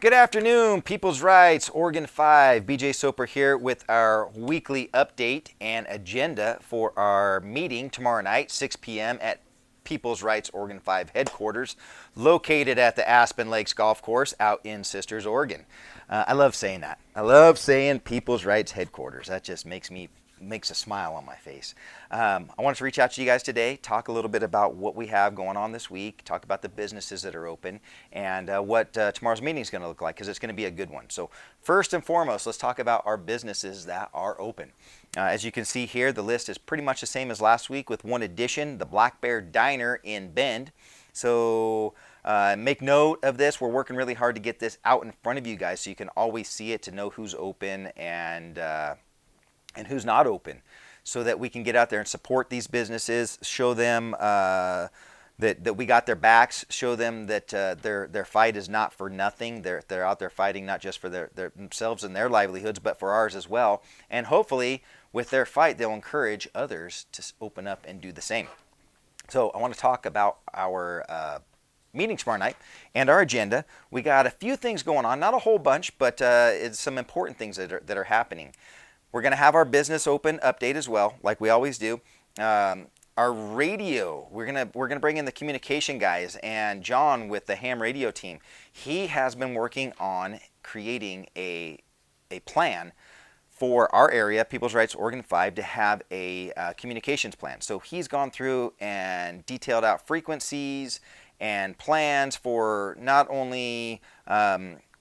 Good afternoon, People's Rights, Oregon 5. BJ Soper here with our weekly update and agenda for our meeting tomorrow night, 6 p.m. at People's Rights Oregon 5 headquarters, located at the Aspen Lakes Golf Course out in Sisters, Oregon. I love saying that. I love saying People's Rights headquarters. That just makes a smile on my face. I wanted to reach out to you guys today, talk a little bit about what we have going on this week, talk about the businesses that are open, and what tomorrow's meeting is going to look like, because it's going to be a good one. So first and foremost, let's talk about our businesses that are open. As you can see here, the list is pretty much the same as last week, with one addition: the Black Bear Diner in Bend. So make note of this. We're working really hard to get this out in front of you guys so you can always see it, to know who's open and who's not open, so that we can get out there and support these businesses, show them that we got their backs, show them that their fight is not for nothing. They're out there fighting not just for themselves and their livelihoods, but for ours as well. And hopefully, with their fight, they'll encourage others to open up and do the same. So I want to talk about our meeting tomorrow night and our agenda. We got a few things going on, not a whole bunch, but it's some important things that are happening. We're going to have our business open update as well, like we always do. Our radio, we're gonna bring in the communication guys, and John with the ham radio team. He has been working on creating a plan for our area, People's Rights Oregon 5, to have a communications plan. So he's gone through and detailed out frequencies and plans for not only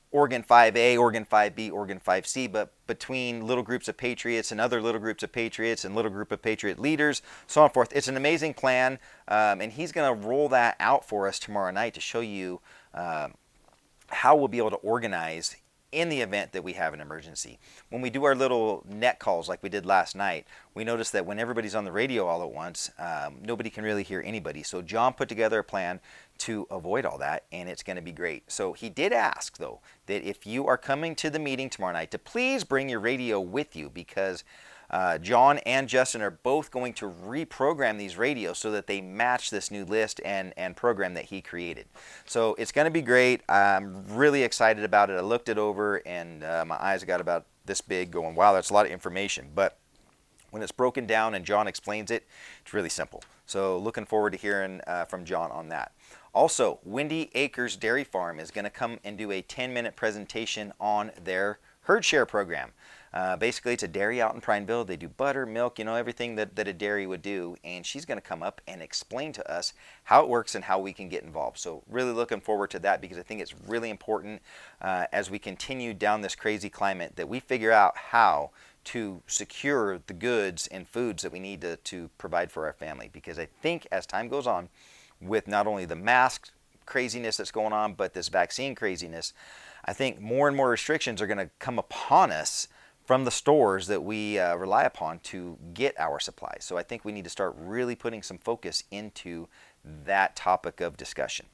Oregon 5A, Oregon 5B, Oregon 5C, but between little groups of patriots and other little groups of patriots and little group of patriot leaders, so on and forth. It's an amazing plan, and he's going to roll that out for us tomorrow night to show you how we'll be able to organize in the event that we have an emergency. When we do our little net calls like we did last night, we noticed that when everybody's on the radio all at once, nobody can really hear anybody. So John put together a plan to avoid all that, and it's going to be great. So he did ask, though, that if you are coming to the meeting tomorrow night, to please bring your radio with you, because John and Justin are both going to reprogram these radios so that they match this new list and program that he created. So it's going to be great. I'm really excited about it. I looked it over, and my eyes got about this big, going, wow, that's a lot of information. But when it's broken down and John explains it, it's really simple. So looking forward to hearing from John on that. Also, Windy Acres Dairy Farm is going to come and do a 10-minute presentation on their herd share program. Basically, it's a dairy out in Prineville. They do butter, milk, everything that a dairy would do. And she's going to come up and explain to us how it works and how we can get involved. So really looking forward to that, because I think it's really important as we continue down this crazy climate that we figure out how to secure the goods and foods that we need to provide for our family. Because I think as time goes on, with not only the mask craziness that's going on, but this vaccine craziness, I think more and more restrictions are going to come upon us from the stores that we rely upon to get our supplies. So I think we need to start really putting some focus into that topic of discussion.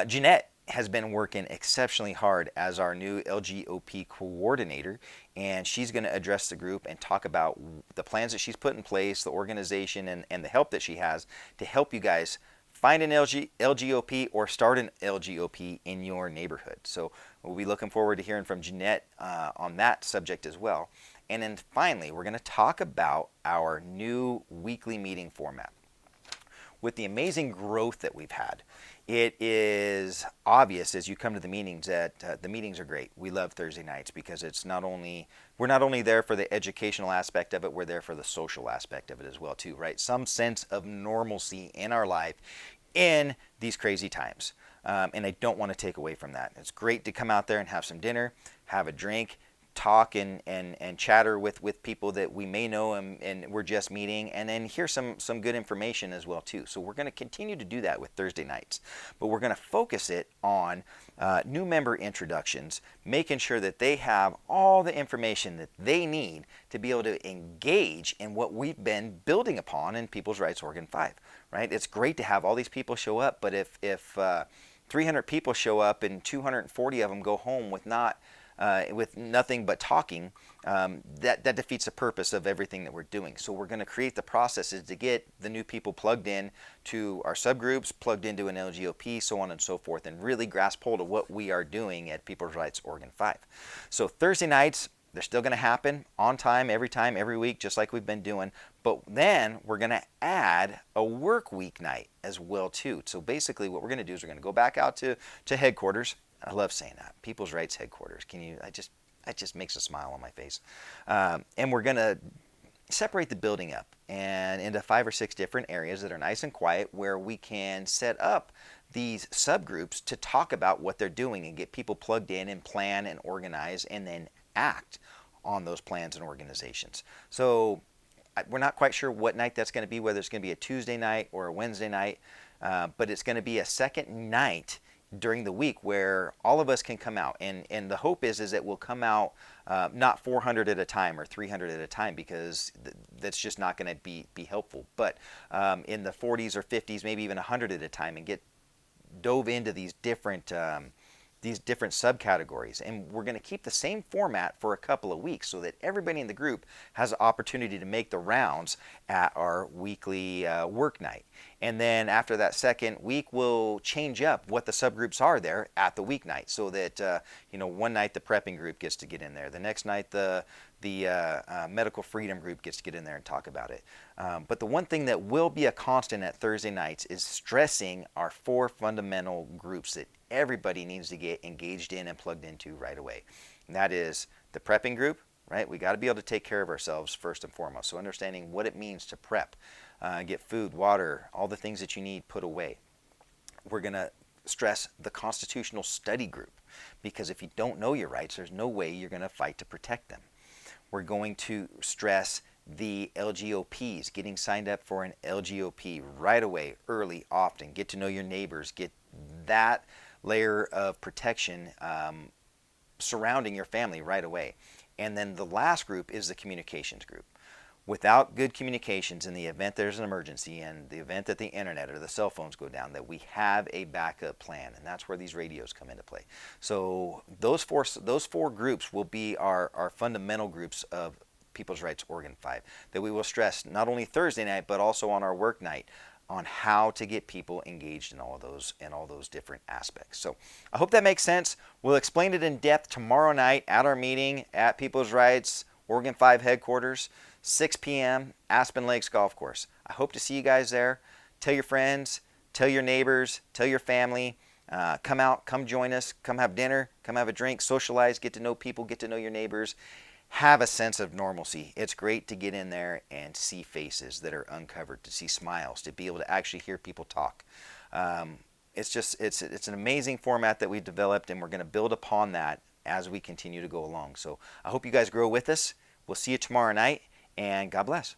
Jeanette has been working exceptionally hard as our new LGOP coordinator, and she's going to address the group and talk about the plans that she's put in place, the organization, and the help that she has to help you guys find an LGOP or start an LGOP in your neighborhood. So we'll be looking forward to hearing from Jeanette on that subject as well. And then finally, we're going to talk about our new weekly meeting format. With the amazing growth that we've had, it is obvious as you come to the meetings that the meetings are great. We love Thursday nights because we're not only there for the educational aspect of it, we're there for the social aspect of it as well too, right? Some sense of normalcy in our life in these crazy times. And I don't want to take away from that. It's great to come out there and have some dinner, have a drink, talk and chatter with people that we may know and we're just meeting, and then hear some good information as well too. So we're going to continue to do that with Thursday nights, but we're going to focus it on new member introductions, making sure that they have all the information that they need to be able to engage in what we've been building upon in People's Rights Oregon 5, right? It's great to have all these people show up, but if 300 people show up and 240 of them go home with not with nothing but talking, that defeats the purpose of everything that we're doing. So we're going to create the processes to get the new people plugged in to our subgroups, plugged into an LGOP, so on and so forth, and really grasp hold of what we are doing at People's Rights Oregon 5. So Thursday nights, they're still going to happen on time, every week, just like we've been doing. But then we're going to add a work week night as well too. So basically, what we're going to do is we're going to go back out to headquarters. I love saying that, People's Rights headquarters. It just makes a smile on my face. And we're going to separate the building up and into 5 or 6 different areas that are nice and quiet, where we can set up these subgroups to talk about what they're doing and get people plugged in and plan and organize and then act on those plans and organizations. So we're not quite sure what night that's going to be, whether it's going to be a Tuesday night or a Wednesday night, but it's going to be a second night during the week where all of us can come out. And the hope is that we'll come out not 400 at a time or 300 at a time, because that's just not going to be helpful, but in the 40s or 50s, maybe even 100 at a time, and get dove into these different subcategories. And we're going to keep the same format for a couple of weeks so that everybody in the group has the opportunity to make the rounds at our weekly work night. And then after that second week, we'll change up what the subgroups are there at the weeknight, so that one night the prepping group gets to get in there, the next night the medical freedom group gets to get in there and talk about it. But the one thing that will be a constant at Thursday nights is stressing our 4 fundamental groups that everybody needs to get engaged in and plugged into right away. And that is the prepping group, right? We got to be able to take care of ourselves first and foremost. So understanding what it means to prep, get food, water, all the things that you need put away. We're going to stress the constitutional study group, because if you don't know your rights, there's no way you're going to fight to protect them. We're going to stress the LGOPs, getting signed up for an LGOP right away, early, often. Get to know your neighbors, get that layer of protection surrounding your family right away. And then the last group is the communications group. Without good communications, in the event there's an emergency, and the event that the internet or the cell phones go down, that we have a backup plan, and that's where these radios come into play. So those four groups will be our fundamental groups of People's Rights Oregon 5, that we will stress not only Thursday night but also on our work night, on how to get people engaged in all those different aspects. So I hope that makes sense. We'll explain it in depth tomorrow night at our meeting at People's Rights Oregon 5 headquarters, 6 p.m., Aspen Lakes Golf Course. I hope to see you guys there. Tell your friends, tell your neighbors, tell your family. Come out, come join us, come have dinner, come have a drink, socialize, get to know people, get to know your neighbors. Have a sense of normalcy. It's great to get in there and see faces that are uncovered, to see smiles, to be able to actually hear people talk. It's an amazing format that we've developed, and we're going to build upon that as we continue to go along. So I hope you guys grow with us. We'll see you tomorrow night, and God bless.